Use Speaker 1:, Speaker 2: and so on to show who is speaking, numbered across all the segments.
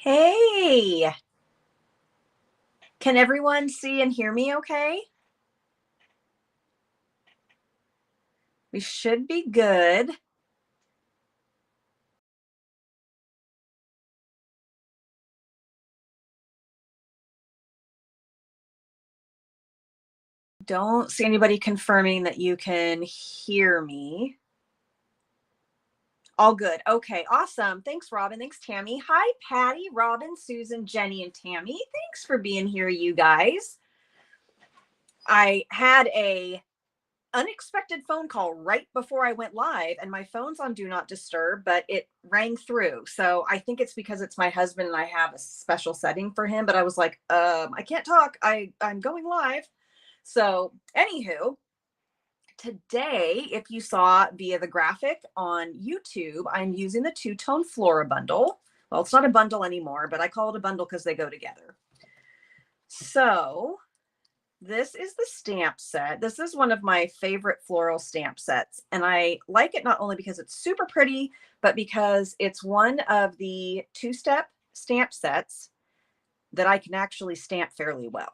Speaker 1: Hey, can everyone see and hear me okay? We should be good. Don't see anybody confirming that you can hear me. All good. Okay, awesome. Thanks, Robin. Thanks, Tammy. Hi, Patty, Robin, Susan, Jenny, and Tammy. Thanks for being here, you guys. I had a unexpected phone call right before I went live, and my phone's on do not disturb, but it rang through. So I think it's because it's my husband and I have a special setting for him. But I was like, I can't talk. I'm going live. So anywho, today, if you saw via the graphic on YouTube, I'm using the Two Tone Flora bundle. Well, it's not a bundle anymore, but I call it a bundle because they go together. So this is the stamp set. This is one of my favorite floral stamp sets. And I like it not only because it's super pretty, but because it's one of the two-step stamp sets that I can actually stamp fairly well.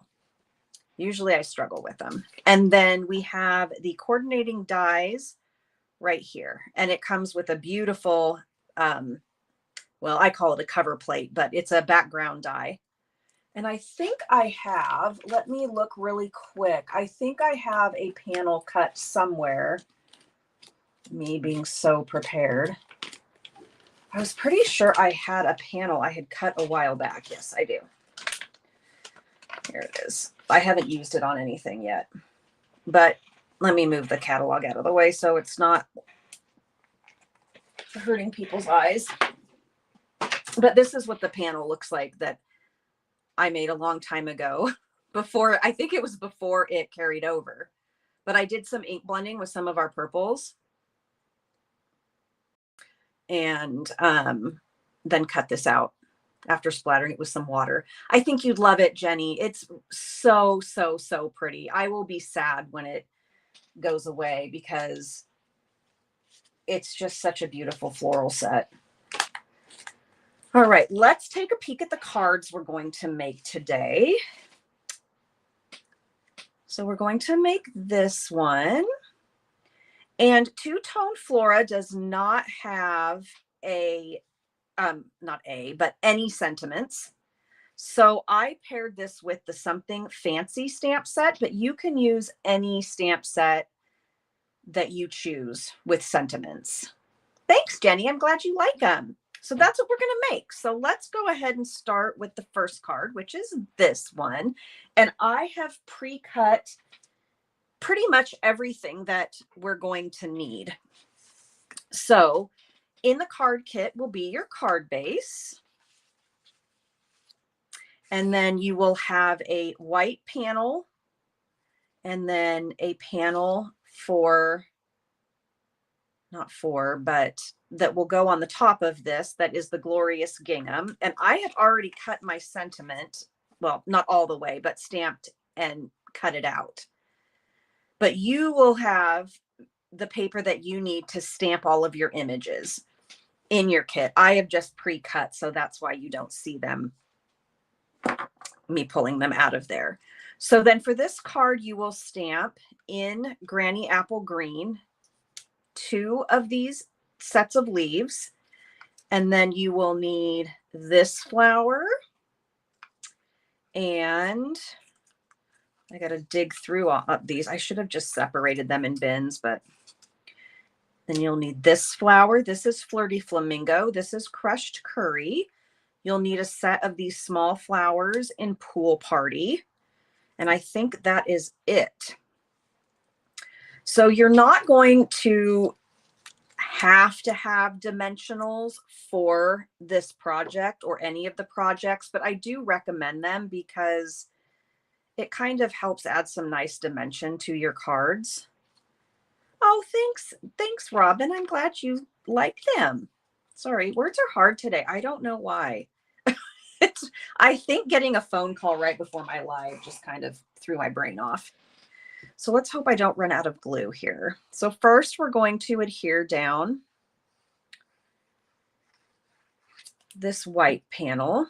Speaker 1: Usually I struggle with them. And then we have the coordinating dies right here. And it comes with a beautiful, well, I call it a cover plate, but it's a background die. And I think I have, let me look really quick. I think I have a panel cut somewhere. Me being so prepared. I was pretty sure I had a panel I had cut a while back. Yes, I do. Here it is. I haven't used it on anything yet. But let me move the catalog out of the way so it's not hurting people's eyes. But this is what the panel looks like that I made a long time ago. Before, I think it was before it carried over. But I did some ink blending with some of our purples. And then cut this out after splattering it with some water. I think you'd love it, Jenny. It's so, so, so pretty. I will be sad when it goes away because it's just such a beautiful floral set. All right, let's take a peek at the cards we're going to make today. So we're going to make this one. And Two Tone Flora does not have but any sentiments. So I paired this with the Something Fancy stamp set, but you can use any stamp set that you choose with sentiments. Thanks, Jenny. I'm glad you like them. So that's what we're going to make. So let's go ahead and start with the first card, which is this one. And I have pre-cut pretty much everything that we're going to need. So in the card kit will be your card base. And then you will have a white panel and then a panel but that will go on the top of this. That is the Glorious Gingham. And I have already cut my sentiment. Well, not all the way, but stamped and cut it out. But you will have the paper that you need to stamp all of your images in your kit. I have just pre-cut, so that's why you don't see them, me pulling them out of there. So then for this card, you will stamp in Granny Apple Green 2 of these sets of leaves. And then you will need this flower. And I got to dig through all of these. I should have just separated them in bins, but then you'll need this flower. This is Flirty Flamingo. This is Crushed Curry. You'll need a set of these small flowers in Pool Party. And I think that is it. So you're not going to have dimensionals for this project or any of the projects, but I do recommend them because it kind of helps add some nice dimension to your cards. Oh, thanks, Robin. I'm glad you like them. Sorry, words are hard today. I don't know why. I think getting a phone call right before my live just kind of threw my brain off. So let's hope I don't run out of glue here. So first we're going to adhere down this white panel.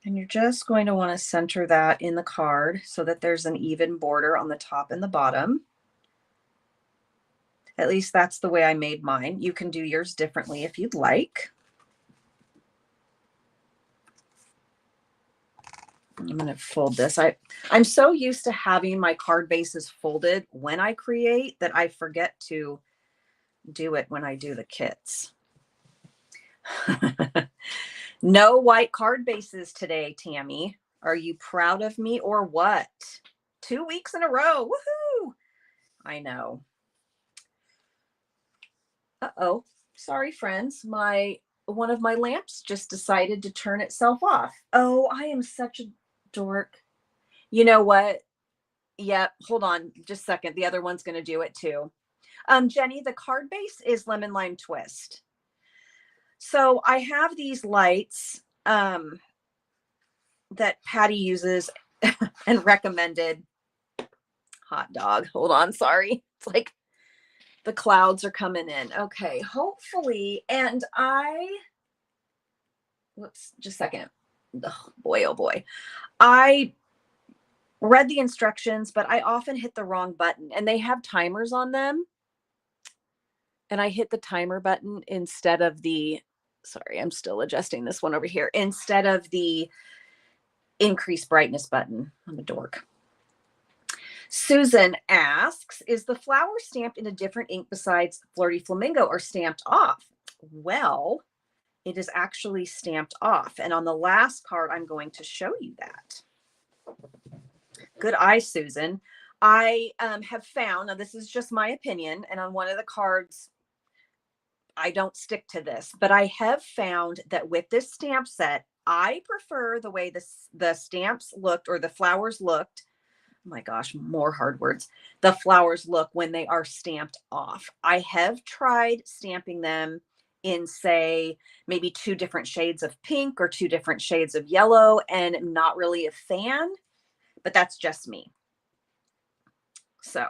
Speaker 1: And you're just going to want to center that in the card so that there's an even border on the top and the bottom. At least that's the way I made mine. You can do yours differently if you'd like. I'm going to fold this. I'm so used to having my card bases folded when I create that I forget to do it when I do the kits. No white card bases today, Tammy. Are you proud of me or what? 2 weeks in a row. Woohoo! I know. Uh-oh. Sorry, friends. One of my lamps just decided to turn itself off. Oh, I am such a dork. You know what? Yep. Hold on just a second. The other one's going to do it too. Jenny, the card base is Lemon Lime Twist. So I have these lights that Patty uses and recommended. Hot dog. Hold on. Sorry. It's like the clouds are coming in. Okay. Hopefully. And whoops, just a second. Oh boy. Oh boy. I read the instructions, but I often hit the wrong button and they have timers on them. And I hit the timer button instead of sorry, I'm still adjusting this one over here, instead of the increase brightness button. I'm a dork. Susan asks, is the flower stamped in a different ink besides Flirty Flamingo or stamped off? Well, it is actually stamped off. And on the last card, I'm going to show you that. Good eye, Susan. I have found, now this is just my opinion, and on one of the cards, I don't stick to this, but I have found that with this stamp set, I prefer the way the stamps looked or the flowers looked. Oh my gosh, more hard words. The flowers look when they are stamped off. I have tried stamping them in, say, maybe 2 different shades of pink or 2 different shades of yellow, and I'm not really a fan, but that's just me. So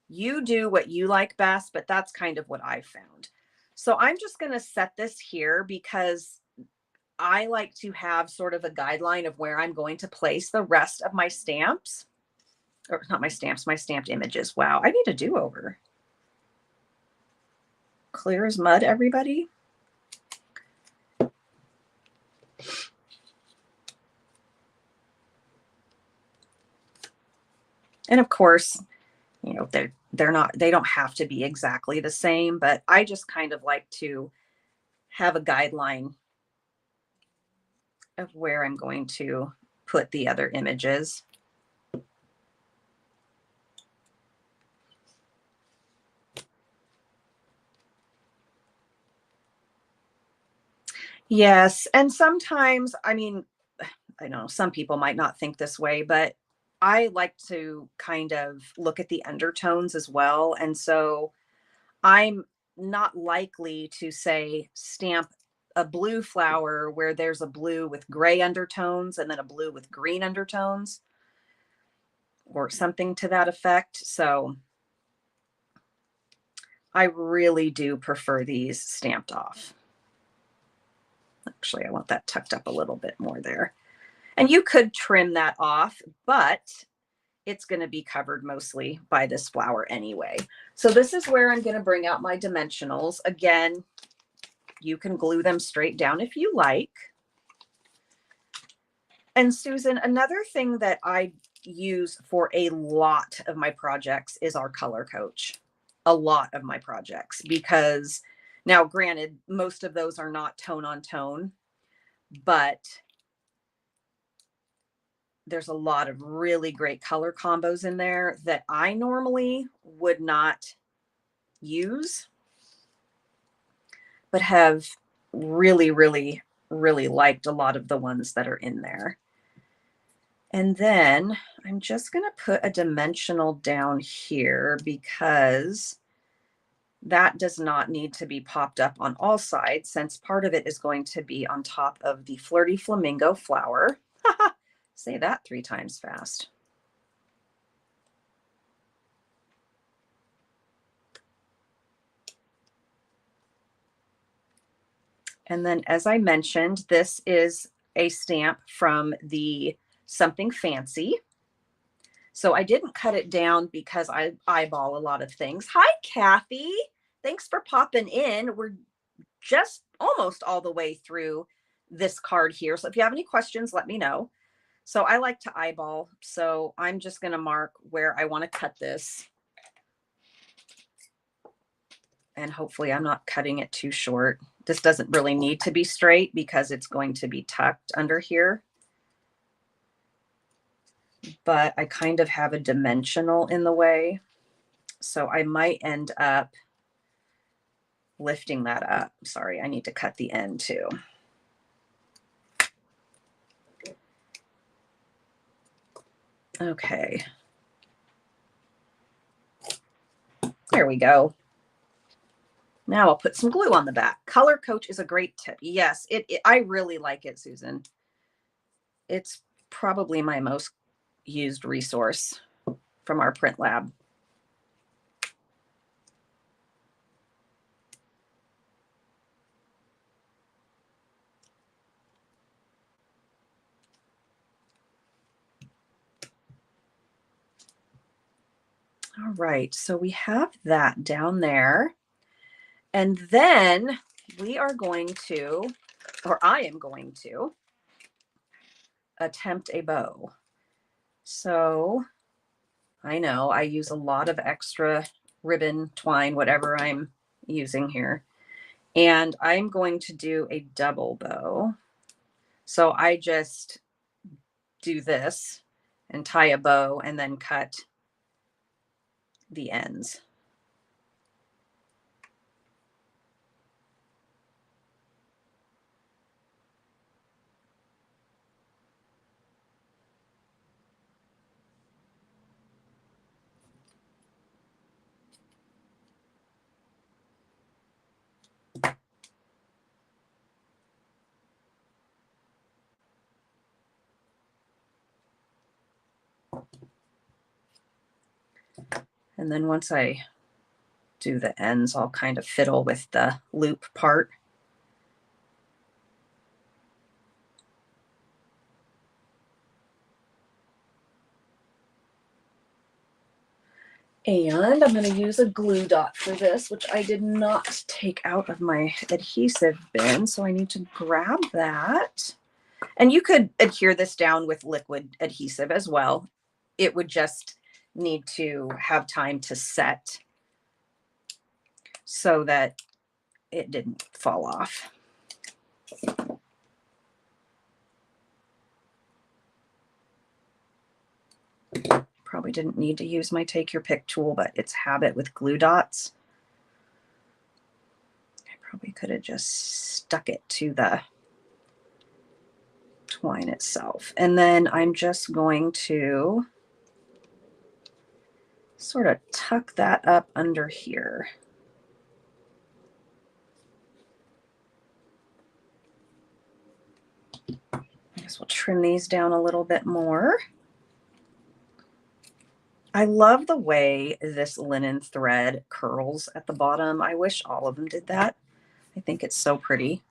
Speaker 1: you do what you like best, but that's kind of what I found. So I'm just going to set this here because I like to have sort of a guideline of where I'm going to place the rest of my stamps. Or not my stamps, my stamped images. Wow, I need a do-over. Clear as mud, everybody. And of course, you know, they don't have to be exactly the same, but I just kind of like to have a guideline of where I'm going to put the other images. Yes. And sometimes, I mean, I know some people might not think this way, but I like to kind of look at the undertones as well. And so I'm not likely to say stamp a blue flower where there's a blue with gray undertones and then a blue with green undertones or something to that effect. So I really do prefer these stamped off. Actually, I want that tucked up a little bit more there. And you could trim that off, but it's going to be covered mostly by this flower anyway. So this is where I'm going to bring out my dimensionals. Again, you can glue them straight down if you like. And Susan, another thing that I use for a lot of my projects is our color coach. A lot of my projects, because now granted, most of those are not tone on tone, but there's a lot of really great color combos in there that I normally would not use, but have really, really, really liked a lot of the ones that are in there. And then I'm just going to put a dimensional down here because that does not need to be popped up on all sides, since part of it is going to be on top of the Flirty Flamingo flower. Say that 3 times fast. And then, as I mentioned, this is a stamp from the Something Fancy. So I didn't cut it down because I eyeball a lot of things. Hi, Kathy. Thanks for popping in. We're just almost all the way through this card here. So if you have any questions, let me know. So I like to eyeball. So I'm just going to mark where I want to cut this. And hopefully I'm not cutting it too short. This doesn't really need to be straight because it's going to be tucked under here. But I kind of have a dimensional in the way. So I might end up lifting that up. Sorry, I need to cut the end too. Okay. There we go. Now I'll put some glue on the back. Color Coach is a great tip. Yes, I really like it, Susan. It's probably my most used resource from our print lab. All right, so we have that down there. And then we are going to, or I am going to, attempt a bow. So I know I use a lot of extra ribbon, twine, whatever I'm using here. And I'm going to do a double bow. So I just do this and tie a bow and then cut the ends. And then once I do the ends, I'll kind of fiddle with the loop part. And I'm going to use a glue dot for this, which I did not take out of my adhesive bin. So I need to grab that. And you could adhere this down with liquid adhesive as well. It would just need to have time to set so that it didn't fall off. Probably didn't need to use my take your pick tool, but it's habit with glue dots. I probably could have just stuck it to the twine itself. And then I'm just going to sort of tuck that up under here. I guess we'll trim these down a little bit more. I love the way this linen thread curls at the bottom. I wish all of them did that. I think it's so pretty.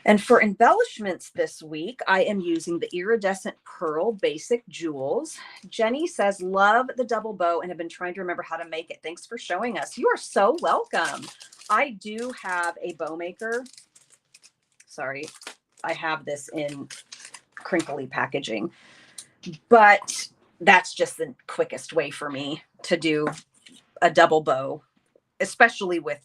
Speaker 1: And for embellishments this week, I am using the Iridescent Pearl Basic Jewels. Jenny says, love the double bow and have been trying to remember how to make it. Thanks for showing us. You are so welcome. I do have a bow maker. Sorry, I have this in crinkly packaging, but that's just the quickest way for me to do a double bow, especially with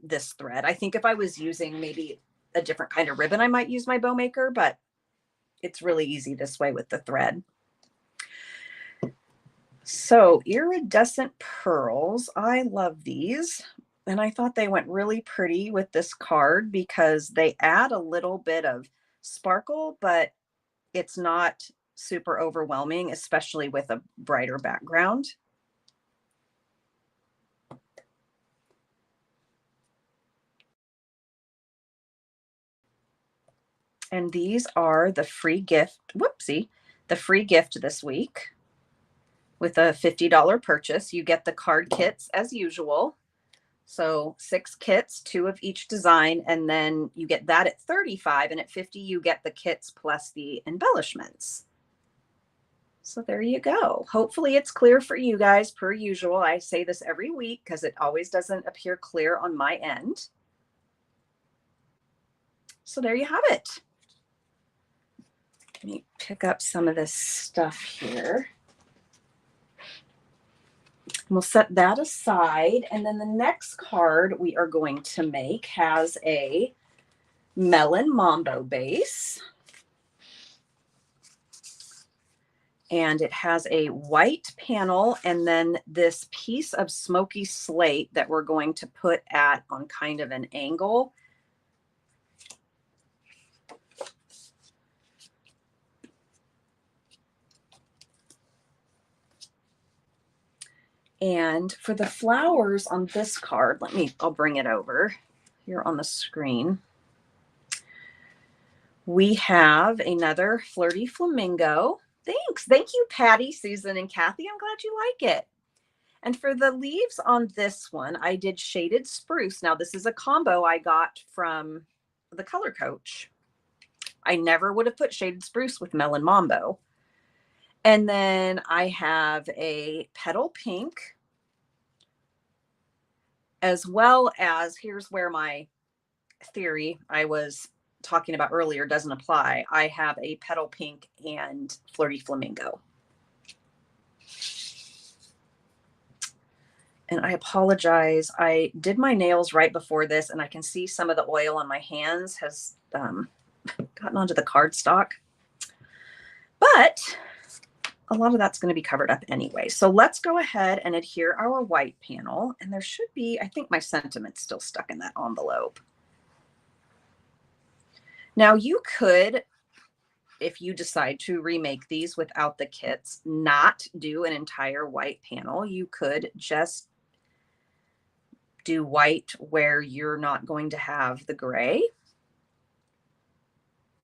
Speaker 1: this thread. I think if I was using maybe a different kind of ribbon, I might use my bow maker, but it's really easy this way with the thread. So iridescent pearls, I love these. And I thought they went really pretty with this card because they add a little bit of sparkle, but it's not super overwhelming, especially with a brighter background. And these are the free gift, whoopsie, the free gift this week. With a $50 purchase, you get the card kits as usual, So 6 kits, 2 of each design, and then you get that at $35, and at $50 you get the kits plus the embellishments. So there you go. Hopefully it's clear for you guys. Per usual, I say this every week because it always doesn't appear clear on my end. So there you have it. Let me pick up some of this stuff here. We'll set that aside. And then the next card we are going to make has a Melon Mambo base. And it has a white panel and then this piece of smoky slate that we're going to put at on kind of an angle. And for the flowers on this card, I'll bring it over here on the screen. We have another Flirty Flamingo. Thanks. Thank you, Patty, Susan, and Kathy. I'm glad you like it. And for the leaves on this one, I did Shaded Spruce. Now, this is a combo I got from the Color Coach. I never would have put Shaded Spruce with Melon Mambo. And then I have a Petal Pink, as well as, here's where my theory I was talking about earlier doesn't apply. I have a Petal Pink and Flirty Flamingo. And I apologize. I did my nails right before this, and I can see some of the oil on my hands has gotten onto the cardstock. But a lot of that's going to be covered up anyway. So let's go ahead and adhere our white panel. And there should be, I think my sentiment's still stuck in that envelope. Now you could, if you decide to remake these without the kits, not do an entire white panel. You could just do white where you're not going to have the gray.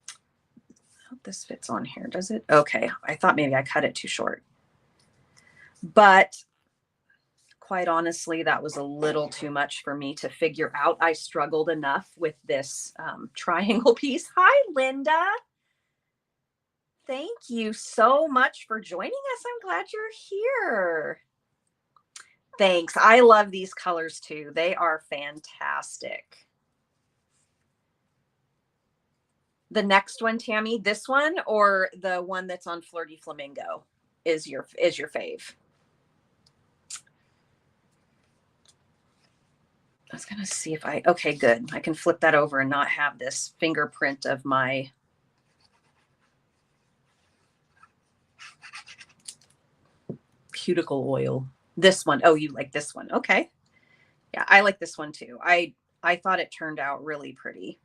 Speaker 1: I hope this fits on here, does it? Okay, I thought maybe I cut it too short. But quite honestly, that was a little too much for me to figure out. I struggled enough with this triangle piece. Hi, Linda. Thank you so much for joining us. I'm glad you're here. Thanks. I love these colors too. They are fantastic. The next one, Tammy, this one or the one that's on Flirty Flamingo is your fave? I was going to see if okay, good. I can flip that over and not have this fingerprint of my cuticle oil. This one. Oh, you like this one. Okay. Yeah, I like this one too. I thought it turned out really pretty.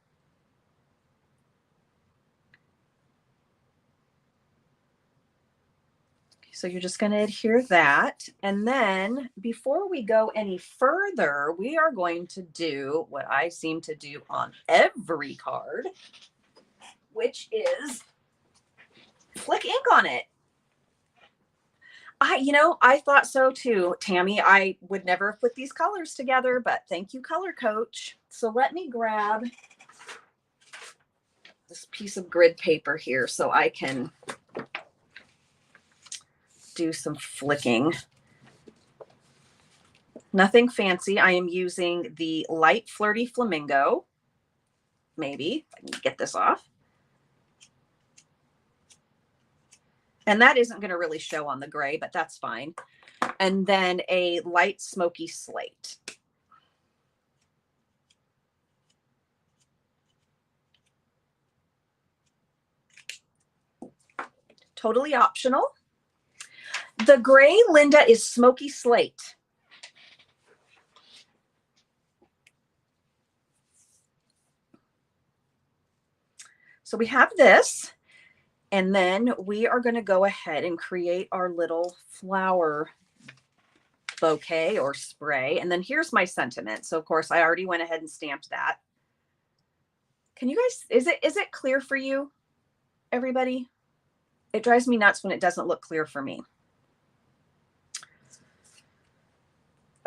Speaker 1: So you're just going to adhere that. And then before we go any further, we are going to do what I seem to do on every card, which is flick ink on it. I thought so too, Tammy. I would never put these colors together, but thank you, Color Coach. So let me grab this piece of grid paper here so I can do some flicking. Nothing fancy. I am using the light Flirty Flamingo. Maybe if I can get this off. And that isn't going to really show on the gray, but that's fine. And then a light smoky slate. Totally optional. The gray, Linda, is smoky slate. So we have this, and then we are going to go ahead and create our little flower bouquet or spray. And then here's my sentiment. So of course I already went ahead and stamped that. Can you guys, is it clear for you, everybody? It drives me nuts when it doesn't look clear for me.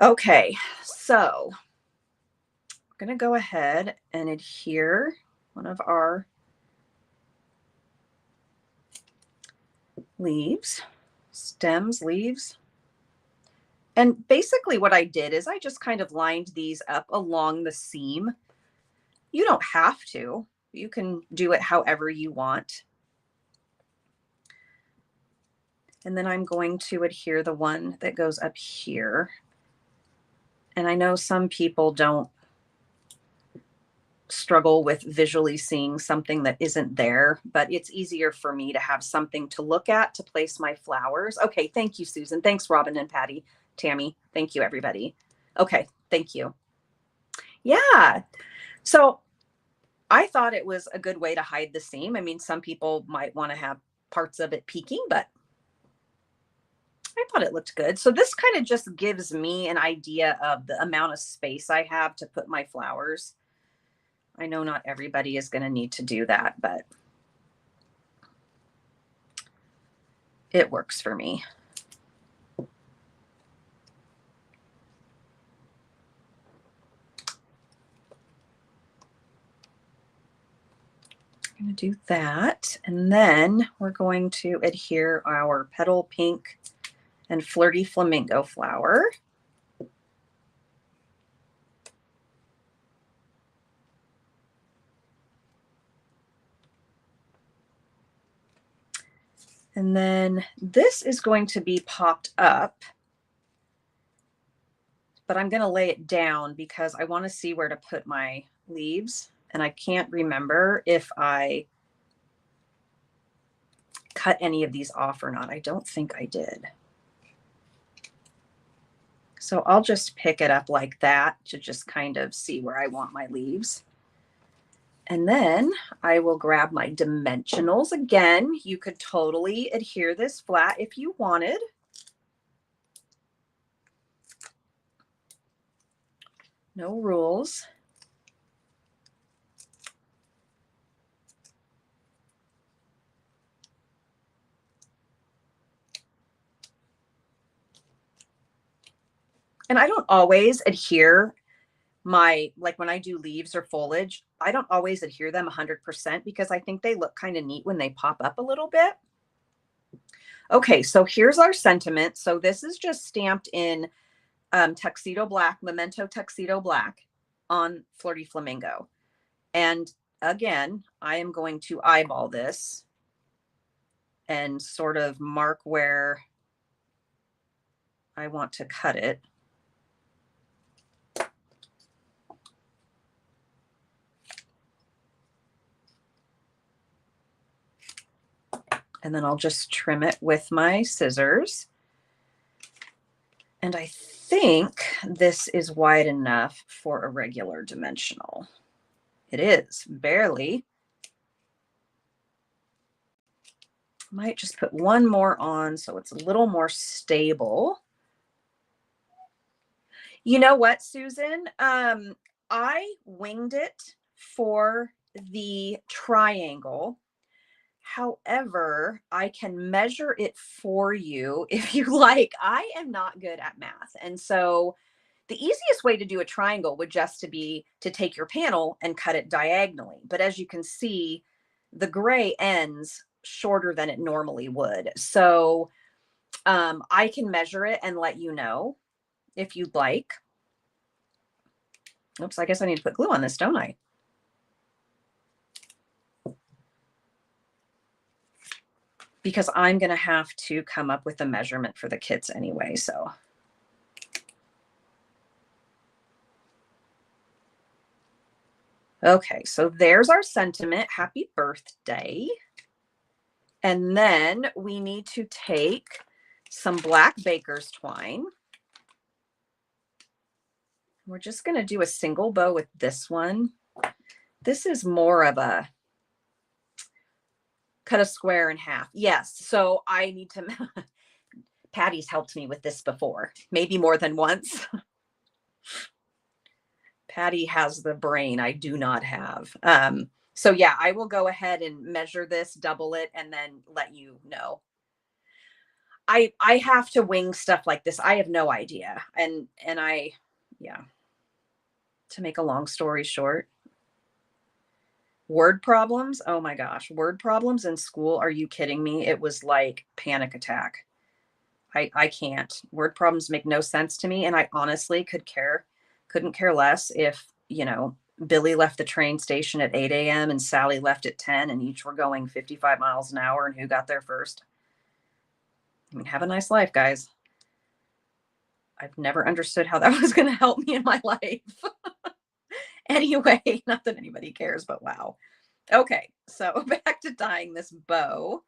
Speaker 1: Okay, so going to go ahead and adhere one of our leaves, stems, leaves. And basically what I did is I just kind of lined these up along the seam. You don't have to. You can do it however you want. And then I'm going to adhere the one that goes up here. And I know some people don't struggle with visually seeing something that isn't there, but it's easier for me to have something to look at to place my flowers. Okay, thank you, Susan. Thanks, Robin and Patty, Tammy. Thank you, everybody. Okay, thank you. Yeah, so I thought it was a good way to hide the seam. I mean, some people might want to have parts of it peeking, but I thought it looked good. So this kind of just gives me an idea of the amount of space I have to put my flowers. I know not everybody is going to need to do that, but it works for me. I'm going to do that. And then we're going to adhere our petal pink and flirty flamingo flower. And then this is going to be popped up, but I'm going to lay it down because I want to see where to put my leaves. And I can't remember if I cut any of these off or not. I don't think I did. So I'll just pick it up like that to just kind of see where I want my leaves. And then I will grab my dimensionals. Again, you could totally adhere this flat if you wanted. No rules. And I don't always adhere my, like when I do leaves or foliage, I don't always adhere them 100% because I think they look kind of neat when they pop up a little bit. Okay, so here's our sentiment. So this is just stamped in tuxedo black, memento tuxedo black on Flirty Flamingo. And again, I am going to eyeball this and sort of mark where I want to cut it. And then I'll just trim it with my scissors. And I think this is wide enough for a regular dimensional. It is, barely. Might just put one more on so it's a little more stable. You know what, Susan? I winged it for the triangle. However, I can measure it for you if you like. I am not good at math. And so the easiest way to do a triangle would just to be to take your panel and cut it diagonally. But as you can see, the gray ends shorter than it normally would. So I can measure it and let you know if you'd like. Oops, I guess I need to put glue on this, don't I? Because I'm going to have to come up with a measurement for the kits anyway, so. Okay, so there's our sentiment. Happy birthday. And then we need to take some black baker's twine. We're just going to do a single bow with this one. This is more of a cut a square in half. Yes, so I need to, Patty's helped me with this before, maybe more than once. Patty has the brain I do not have. So yeah, I will go ahead and measure this, double it, and then let you know. I have to wing stuff like this. I have no idea. And yeah. to make a long story short. Word problems. Oh my gosh. Word problems in school. Are you kidding me? It was like panic attack. I can't. Word problems make no sense to me. And I honestly couldn't care less if, Billy left the train station at 8 a.m. and Sally left at 10 and each were going 55 miles an hour and who got there first. I mean, have a nice life, guys. I've never understood how that was going to help me in my life. Anyway, not that anybody cares, but wow. Okay, so back to dyeing this bow.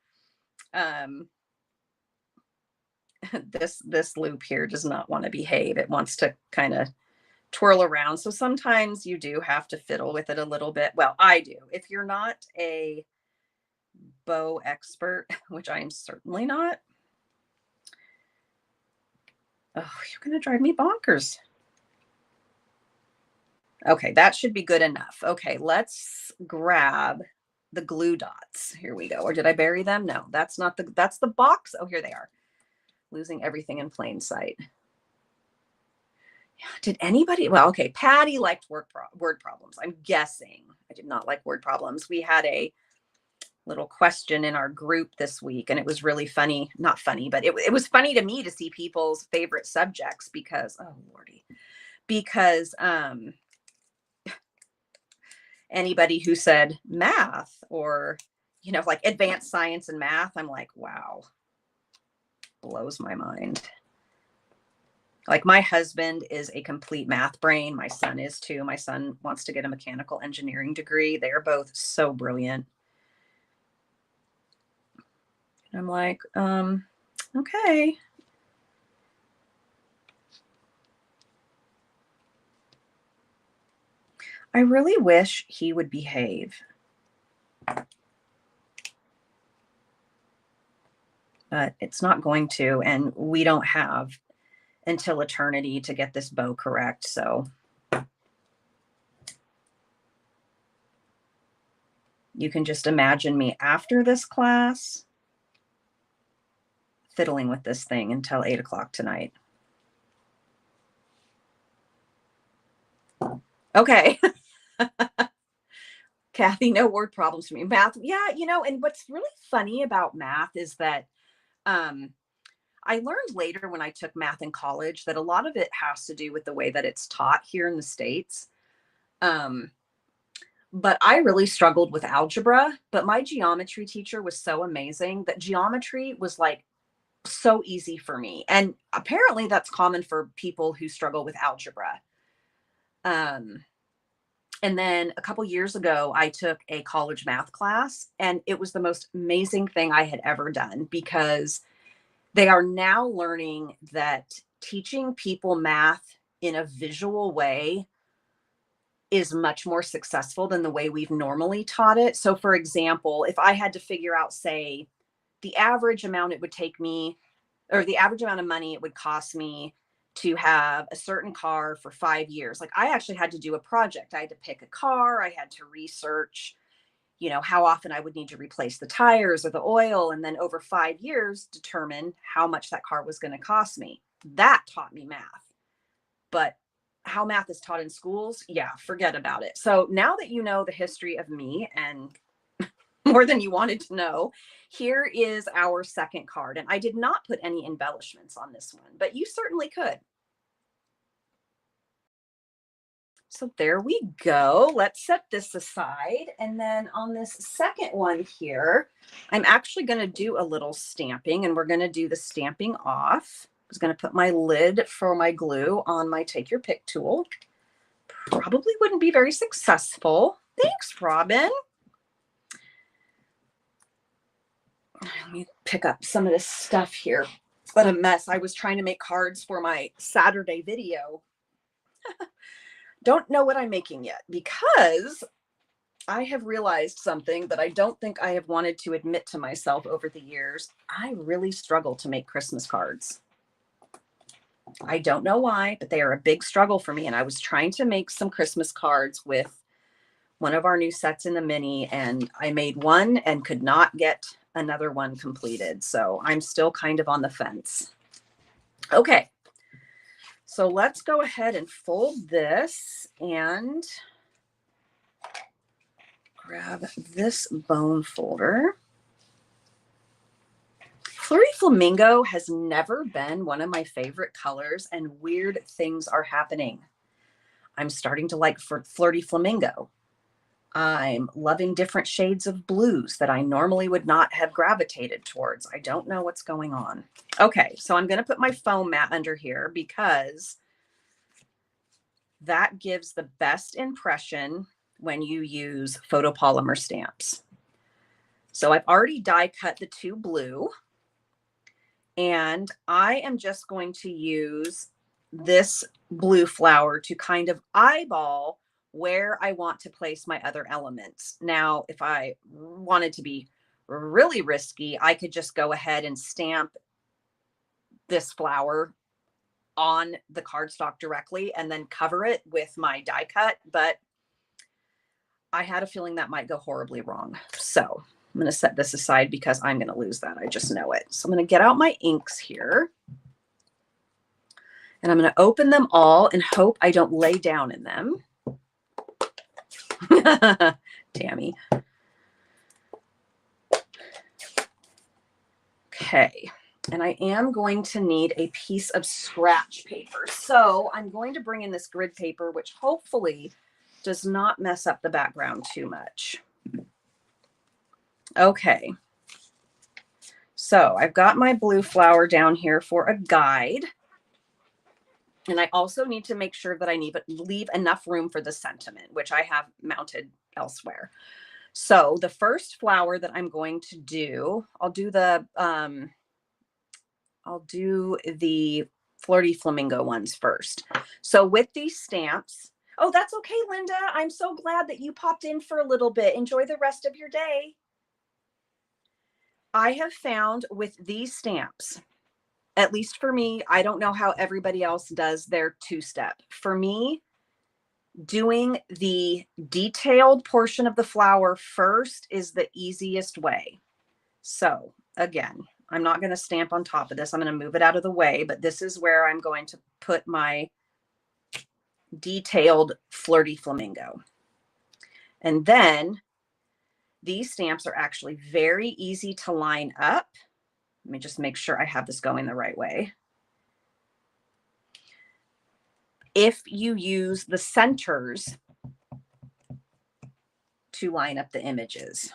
Speaker 1: This loop here does not want to behave. It wants to kind of twirl around. So sometimes you do have to fiddle with it a little bit. Well, I do. If you're not a bow expert, which I am certainly not. Oh, you're going to drive me bonkers. Okay, that should be good enough. Okay, let's grab the glue dots. Here we go. Or did I bury them? No, that's the box. Oh, here they are. Losing everything in plain sight. Did anybody? Well, okay. Patty liked word problems. I'm guessing. I did not like word problems. We had a little question in our group this week, and it was really funny. Not funny, but it was funny to me to see people's favorite subjects because, oh Lordy, because anybody who said math or, like advanced science and math, I'm like, wow, blows my mind. Like my husband is a complete math brain. My son is too. My son wants to get a mechanical engineering degree. They are both so brilliant. And I'm like, okay. I really wish he would behave. But it's not going to, and we don't have until eternity to get this bow correct. So you can just imagine me after this class fiddling with this thing until 8 o'clock tonight. Okay. Kathy, no word problems for me. Math. Yeah. And what's really funny about math is that, I learned later when I took math in college that a lot of it has to do with the way that it's taught here in the States. But I really struggled with algebra, but my geometry teacher was so amazing that geometry was like so easy for me. And apparently that's common for people who struggle with algebra. And then a couple years ago, I took a college math class, and it was the most amazing thing I had ever done because they are now learning that teaching people math in a visual way is much more successful than the way we've normally taught it. So for example, if I had to figure out, say, the average amount it would take me, or the average amount of money it would cost me to have a certain car for 5 years, like I actually had to do a project. I had to pick a car. I had to research, how often I would need to replace the tires or the oil. And then over 5 years, determine how much that car was going to cost me. That taught me math. But how math is taught in schools, yeah, forget about it. So now that you know the history of me and more than you wanted to know, here is our second card. And I did not put any embellishments on this one, but you certainly could. So there we go. Let's set this aside. And then on this second one here, I'm actually going to do a little stamping, and we're going to do the stamping off. I was going to put my lid for my glue on my Take Your Pick tool. Probably wouldn't be very successful. Thanks, Robin. Let me pick up some of this stuff here. What a mess. I was trying to make cards for my Saturday video. Don't know what I'm making yet because I have realized something that I don't think I have wanted to admit to myself over the years. I really struggle to make Christmas cards. I don't know why, but they are a big struggle for me. And I was trying to make some Christmas cards with one of our new sets in the mini, and I made one and could not get another one completed. So I'm still kind of on the fence. Okay. So let's go ahead and fold this and grab this bone folder. Flirty Flamingo has never been one of my favorite colors, and weird things are happening. I'm starting to like Flirty Flamingo. I'm loving different shades of blues that I normally would not have gravitated towards. I don't know what's going on. Okay, so I'm going to put my foam mat under here because that gives the best impression when you use photopolymer stamps. So I've already die cut the 2 blue, and I am just going to use this blue flower to kind of eyeball where I want to place my other elements. Now, if I wanted to be really risky, I could just go ahead and stamp this flower on the cardstock directly and then cover it with my die cut, but I had a feeling that might go horribly wrong. So I'm going to set this aside because I'm going to lose that. I just know it. So I'm going to get out my inks here, and I'm going to open them all and hope I don't lay down in them. Tammy. Okay. And I am going to need a piece of scratch paper. So I'm going to bring in this grid paper, which hopefully does not mess up the background too much. Okay. So I've got my blue flower down here for a guide. And I also need to make sure that I leave enough room for the sentiment, which I have mounted elsewhere. So the first flower that I'm going to do, I'll do the Flirty Flamingo ones first. So with these stamps, oh, that's okay, Linda. I'm so glad that you popped in for a little bit. Enjoy the rest of your day. I have found with these stamps, at least for me, I don't know how everybody else does their 2-step. For me, doing the detailed portion of the flower first is the easiest way. So again, I'm not going to stamp on top of this. I'm going to move it out of the way, but this is where I'm going to put my detailed Flirty Flamingo. And then these stamps are actually very easy to line up. Let me just make sure I have this going the right way. If you use the centers to line up the images.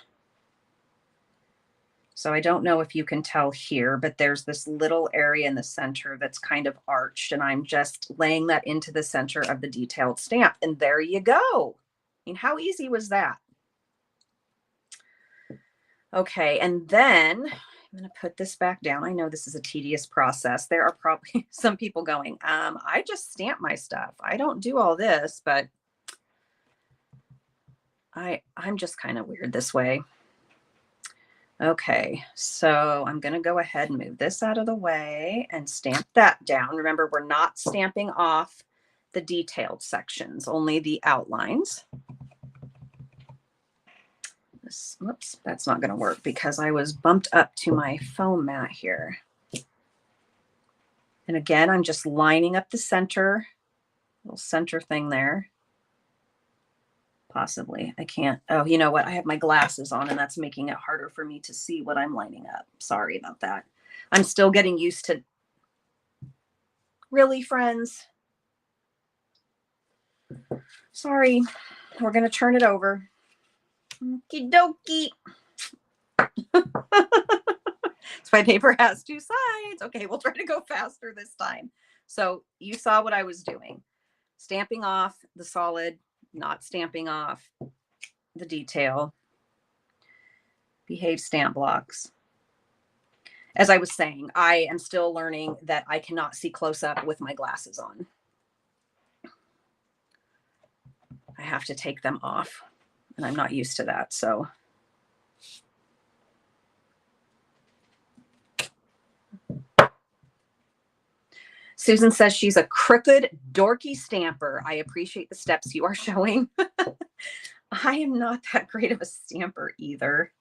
Speaker 1: So I don't know if you can tell here, but there's this little area in the center that's kind of arched, and I'm just laying that into the center of the detailed stamp. And there you go. I mean, how easy was that? Okay, and then I'm going to put this back down. I know this is a tedious process. There are probably some people going, I just stamp my stuff. I don't do all this, but I'm just kind of weird this way. Okay, so I'm going to go ahead and move this out of the way and stamp that down. Remember, we're not stamping off the detailed sections, only the outlines. Whoops, that's not going to work because I was bumped up to my foam mat here. And again, I'm just lining up the center, little center thing there. Possibly. I can't. Oh, you know what? I have my glasses on and that's making it harder for me to see what I'm lining up. Sorry about that. I'm still getting used to. Really, friends? Sorry. We're going to turn it over. Okie dokie. So my paper has 2 sides. Okay, we'll try to go faster this time. So you saw what I was doing. Stamping off the solid, not stamping off the detail. Behave stamp blocks. As I was saying, I am still learning that I cannot see close up with my glasses on. I have to take them off, and I'm not used to that, so. Susan says she's a crooked, dorky stamper. I appreciate the steps you are showing. I am not that great of a stamper either.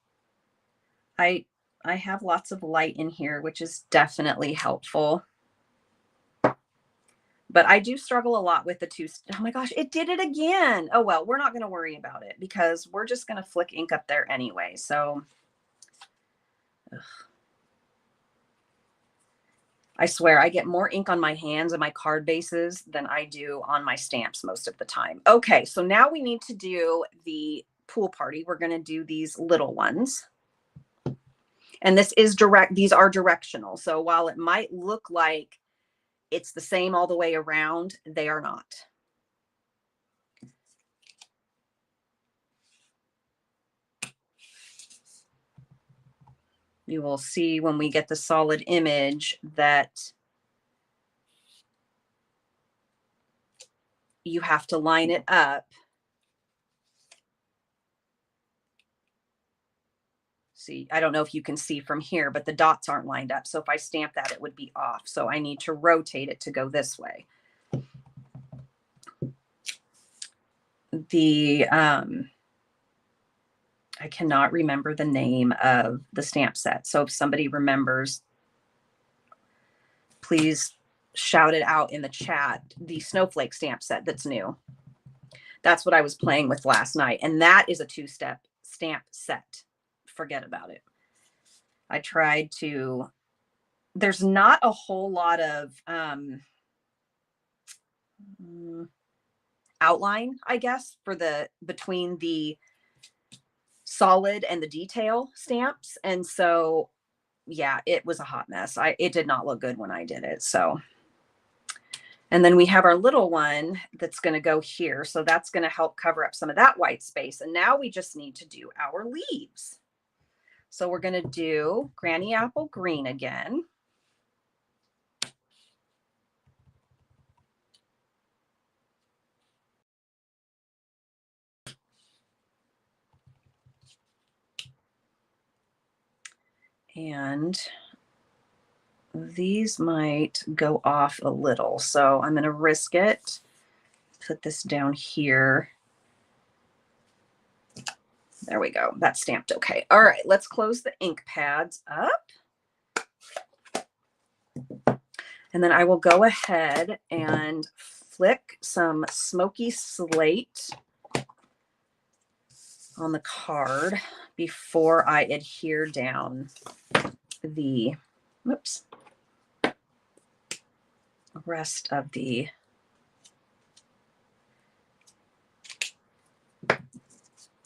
Speaker 1: I have lots of light in here, which is definitely helpful. But I do struggle a lot with the two. Oh my gosh, it did it again. Oh, well, we're not going to worry about it because we're just going to flick ink up there anyway. So ugh. I swear I get more ink on my hands and my card bases than I do on my stamps most of the time. Okay, so now we need to do the pool party. We're going to do these little ones. And this is direct. These are directional. So while it might look like it's the same all the way around, they are not. You will see when we get the solid image that you have to line it up. See, I don't know if you can see from here, but the dots aren't lined up. So if I stamp that, it would be off. So I need to rotate it to go this way. I cannot remember the name of the stamp set. So if somebody remembers, please shout it out in the chat. The snowflake stamp set that's new. That's what I was playing with last night. And that is a 2-step stamp set. Forget about it. I tried to, there's not a whole lot of outline, I guess, for the, between the solid and the detail stamps. And so, yeah, it was a hot mess. It did not look good when I did it. So, and then we have our little one that's going to go here. So that's going to help cover up some of that white space. And now we just need to do our leaves. So we're going to do Granny Apple Green again. And these might go off a little. So I'm going to risk it. Put this down here. There we go. That's stamped okay. All right, let's close the ink pads up. And then I will go ahead and flick some smoky slate on the card before I adhere down the, whoops, rest of the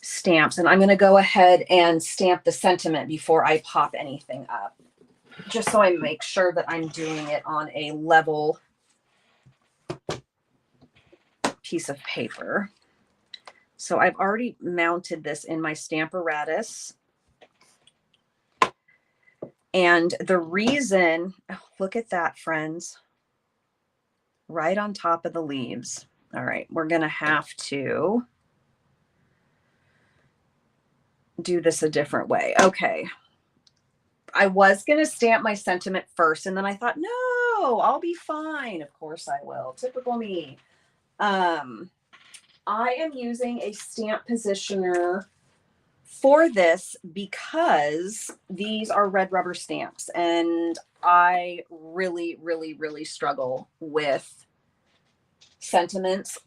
Speaker 1: stamps. And I'm going to go ahead and stamp the sentiment before I pop anything up, just so I make sure that I'm doing it on a level piece of paper. So I've already mounted this in my Stamparatus. And the reason, oh, look at that, friends, right on top of the leaves. All right, we're going to have to do this a different way. Okay. I was going to stamp my sentiment first, and then I thought, no, I'll be fine. Of course I will. Typical me. I am using a stamp positioner for this because these are red rubber stamps, and I really, really, really struggle with sentiments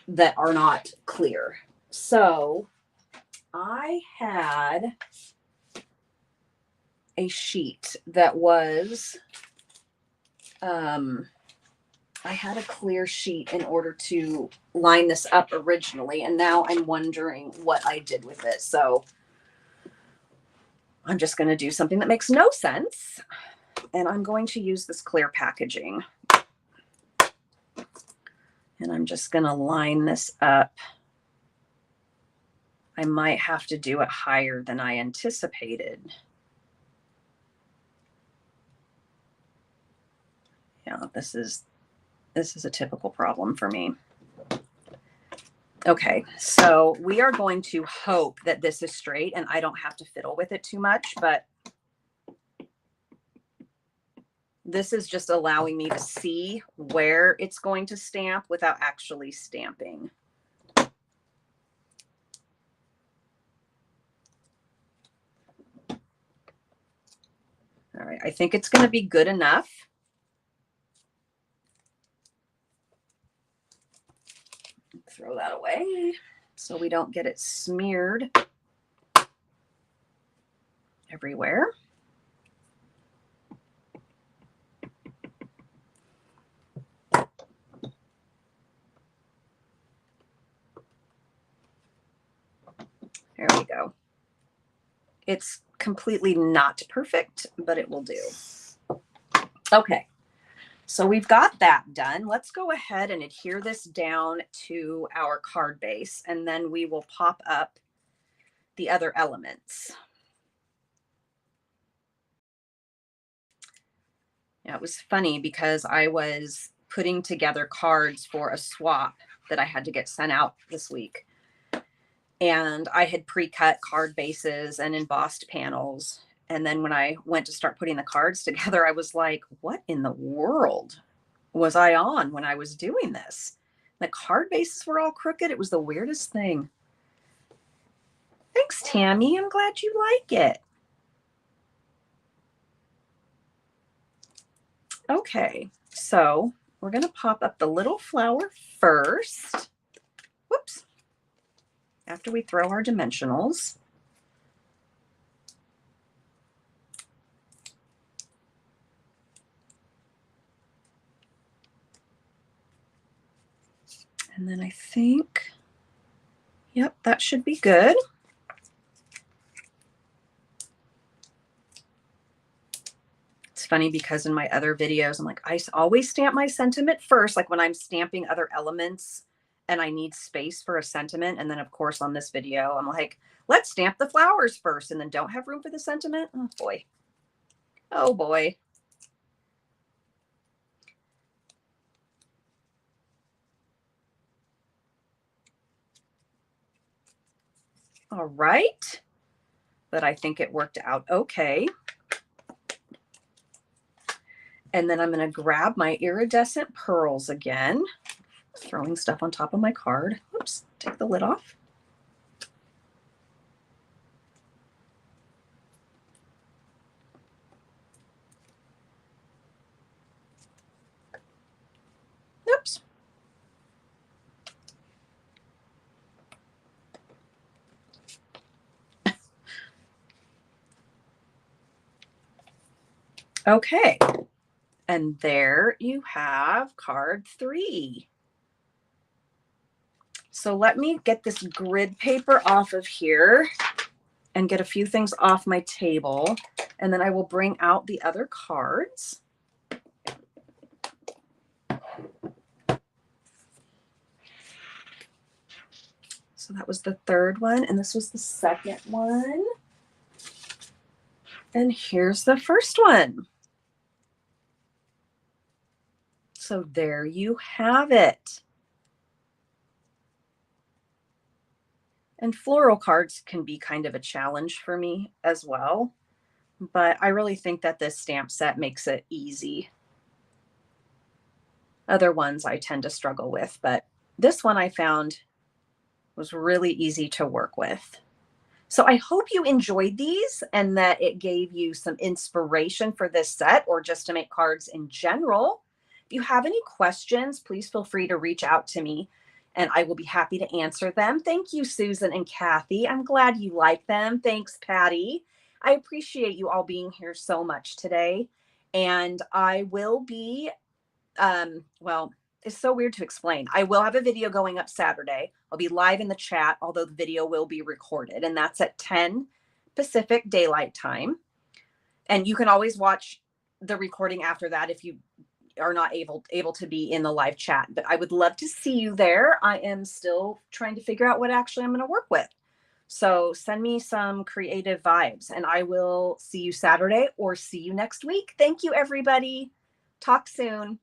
Speaker 1: that are not clear. So I had a sheet that was, I had a clear sheet in order to line this up originally, and now I'm wondering what I did with it. So I'm just going to do something that makes no sense, and I'm going to use this clear packaging. And I'm just going to line this up. I might have to do it higher than I anticipated. Yeah, this is a typical problem for me. Okay, so we are going to hope that this is straight and I don't have to fiddle with it too much, but this is just allowing me to see where it's going to stamp without actually stamping. All right, I think it's going to be good enough. throw that away so we don't get it smeared everywhere. There we go. It's completely not perfect, but it will do. Okay, so we've got that done. Let's go ahead and adhere this down to our card base, and then we will pop up the other elements. Yeah, it was funny because I was putting together cards for a swap that I had to get sent out this week. And I had pre-cut card bases and embossed panels. And then when I went to start putting the cards together, I was like, what in the world was I on when I was doing this? The card bases were all crooked. It was the weirdest thing. Thanks, Tammy. I'm glad you like it. Okay, so we're going to pop up the little flower first. Whoops. After we throw our dimensionals. And then I think, yep, that should be good. It's funny because in my other videos, I'm like, I always stamp my sentiment first, like when I'm stamping other elements and I need space for a sentiment. And then of course on this video, I'm like, let's stamp the flowers first and then don't have room for the sentiment. Oh boy. Oh boy. All right. But I think it worked out okay. And then I'm going to grab my iridescent pearls again, throwing stuff on top of my card. Oops, take the lid off. Oops. Okay. And there you have card 3. So let me get this grid paper off of here and get a few things off my table. And then I will bring out the other cards. So that was the third one, and this was the second one. And here's the first one. So there you have it. And floral cards can be kind of a challenge for me as well, but I really think that this stamp set makes it easy. Other ones I tend to struggle with, but this one I found was really easy to work with. So I hope you enjoyed these and that it gave you some inspiration for this set or just to make cards in general. If you have any questions, please feel free to reach out to me and I will be happy to answer them. Thank you, Susan and Kathy. I'm glad you like them. Thanks, Patty. I appreciate you all being here so much today. And I will be, well, it's so weird to explain. I will have a video going up Saturday. I'll be live in the chat, although the video will be recorded, and that's at 10 Pacific Daylight Time. And you can always watch the recording after that if you are not able to be in the live chat. But I would love to see you there. I am still trying to figure out what actually I'm going to work with. So send me some creative vibes, and I will see you Saturday or see you next week. Thank you, everybody. Talk soon.